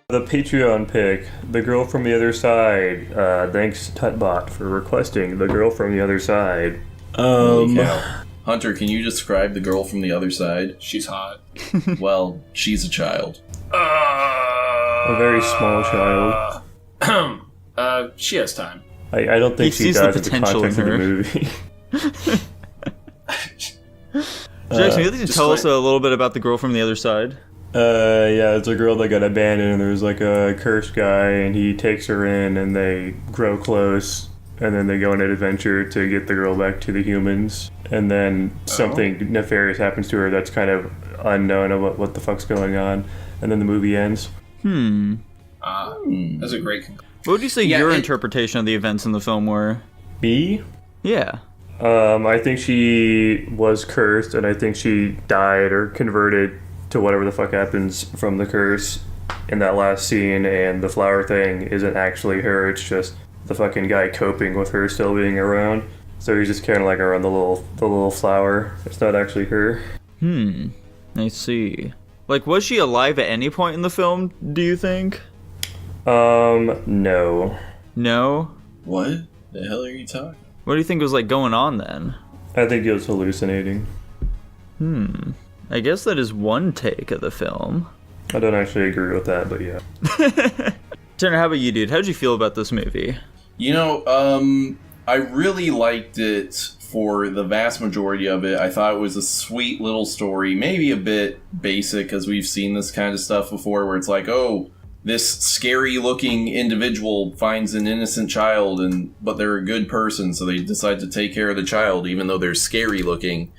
The Patreon pick, The Girl from the Other Side. Thanks, Tutbot, for requesting The Girl from the Other Side. Hunter, can you describe the girl from the other side? She's hot. Well, she's a child. A very small child. She has time. I don't think she sees dies the in the potential context of in the her. movie. Jackson, you think to tell us a little bit about the girl from the other side? Yeah, it's a girl that got abandoned, and there's like a cursed guy, and he takes her in, and they grow close, and then they go on an adventure to get the girl back to the humans, and then something nefarious happens to her that's kind of unknown about what the fuck's going on, and then the movie ends. That's a great conclusion. What would you say your interpretation of the events in the film were? Me? Yeah. I think she was cursed, and I think she died or converted to whatever the fuck happens from the curse in that last scene, and the flower thing isn't actually her, it's just the fucking guy coping with her still being around. So he's just kind of like around the little flower. It's not actually her. I see. Like, was she alive at any point in the film, do you think? No. No? What the hell are you talking? What do you think was, like, going on then? I think he was hallucinating. I guess that is one take of the film. I don't actually agree with that, but yeah. Turner, how about you, dude? How'd you feel about this movie? You know, I really liked it for the vast majority of it. I thought it was a sweet little story, maybe a bit basic, because we've seen this kind of stuff before, where it's like, oh, this scary-looking individual finds an innocent child, but they're a good person, so they decide to take care of the child, even though they're scary-looking.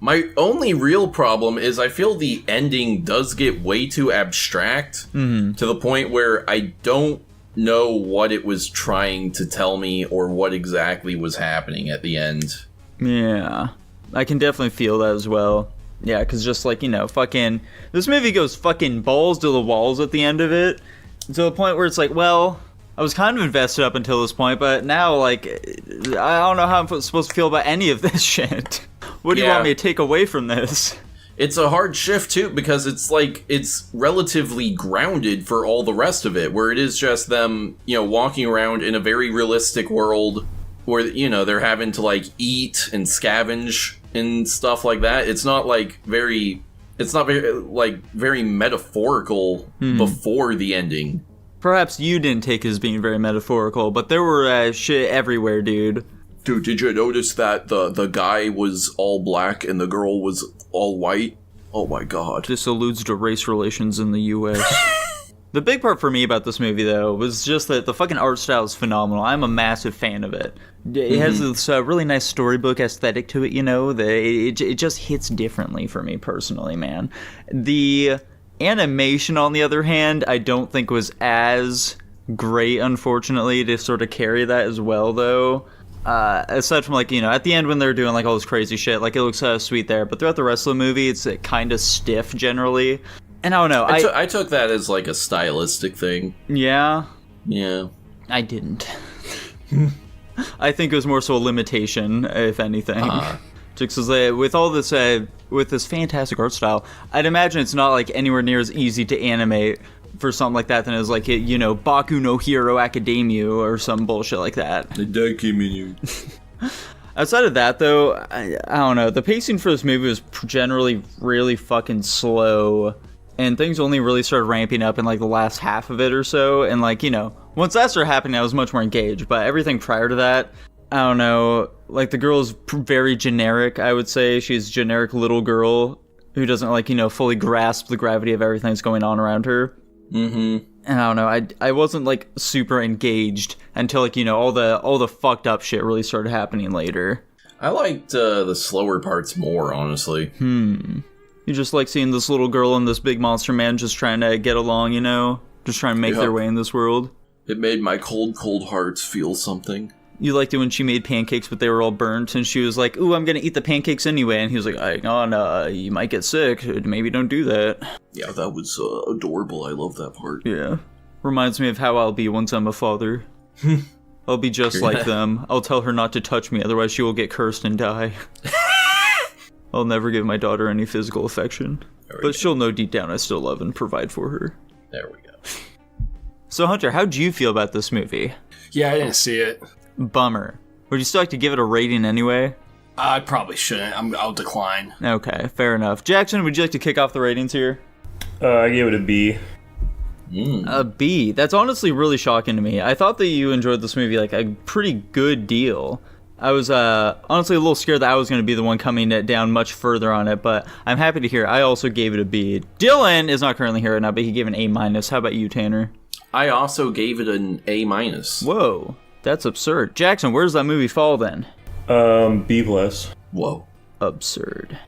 My only real problem is I feel the ending does get way too abstract to the point where I don't know what it was trying to tell me or what exactly was happening at the end. Yeah. I can definitely feel that as well. Yeah, because just like, you know, fucking... This movie goes fucking balls to the walls at the end of it. To the point where it's like, well... I was kind of invested up until this point, but now, like... I don't know how I'm supposed to feel about any of this shit. What do you want me to take away from this? It's a hard shift, too, because it's like, it's relatively grounded for all the rest of it, where it is just them, you know, walking around in a very realistic world where, you know, they're having to, like, eat and scavenge and stuff like that. It's not, like, very metaphorical before the ending. Perhaps you didn't take it as being very metaphorical, but there were shit everywhere, dude. Dude, did you notice that the guy was all black and the girl was all white? Oh my god. This alludes to race relations in the U.S. The big part for me about this movie, though, was just that the fucking art style is phenomenal. I'm a massive fan of it. It has this really nice storybook aesthetic to it, you know? It just hits differently for me personally, man. The animation, on the other hand, I don't think was as great, unfortunately, to sort of carry that as well, though. Aside from, like, you know, at the end when they're doing, like, all this crazy shit, like, it looks sweet there, but throughout the rest of the movie, it's kind of stiff, generally. And I don't know, I took that as, like, a stylistic thing. Yeah? Yeah. I didn't. I think it was more so a limitation, if anything. Just because with all this, with this fantastic art style, I'd imagine it's not, like, anywhere near as easy to animate for something like that than it was, like, you know, Baku no Hero Academia or some bullshit like that. Outside of that, though, I don't know. The pacing for this movie was generally really fucking slow, and things only really started ramping up in, like, the last half of it or so, and, like, you know, once that started happening, I was much more engaged, but everything prior to that, I don't know, like, the girl's very generic, I would say. She's a generic little girl who doesn't, like, you know, fully grasp the gravity of everything that's going on around her. And I don't know, I wasn't, like, super engaged until, like, you know, all the fucked up shit really started happening later. I liked the slower parts more, honestly. You just like seeing this little girl and this big monster man just trying to get along, you know? Just trying to make their way in this world. It made my cold, cold heart feel something. You liked it when she made pancakes, but they were all burnt, and she was like, ooh, I'm gonna eat the pancakes anyway. And he was like, hang on, you might get sick. Maybe don't do that. Yeah, that was adorable. I love that part. Yeah. Reminds me of how I'll be once I'm a father. I'll be just like them. I'll tell her not to touch me, otherwise she will get cursed and die. I'll never give my daughter any physical affection. But she'll know deep down I still love and provide for her. There we go. So, Hunter, how'd you feel about this movie? Yeah, I didn't see it. Bummer. Would you still like to give it a rating anyway? I probably shouldn't. I'll decline. Okay, fair enough. Jackson, would you like to kick off the ratings here? I gave it a B. A B. That's honestly really shocking to me. I thought that you enjoyed this movie like a pretty good deal. I was honestly a little scared that I was going to be the one coming down much further on it, but I'm happy to hear I also gave it a B. Dylan is not currently here right now, but he gave an A-. How about you, Tanner? I also gave it an A-. Whoa, that's absurd. Jackson, where does that movie fall then? B+. Whoa. Absurd.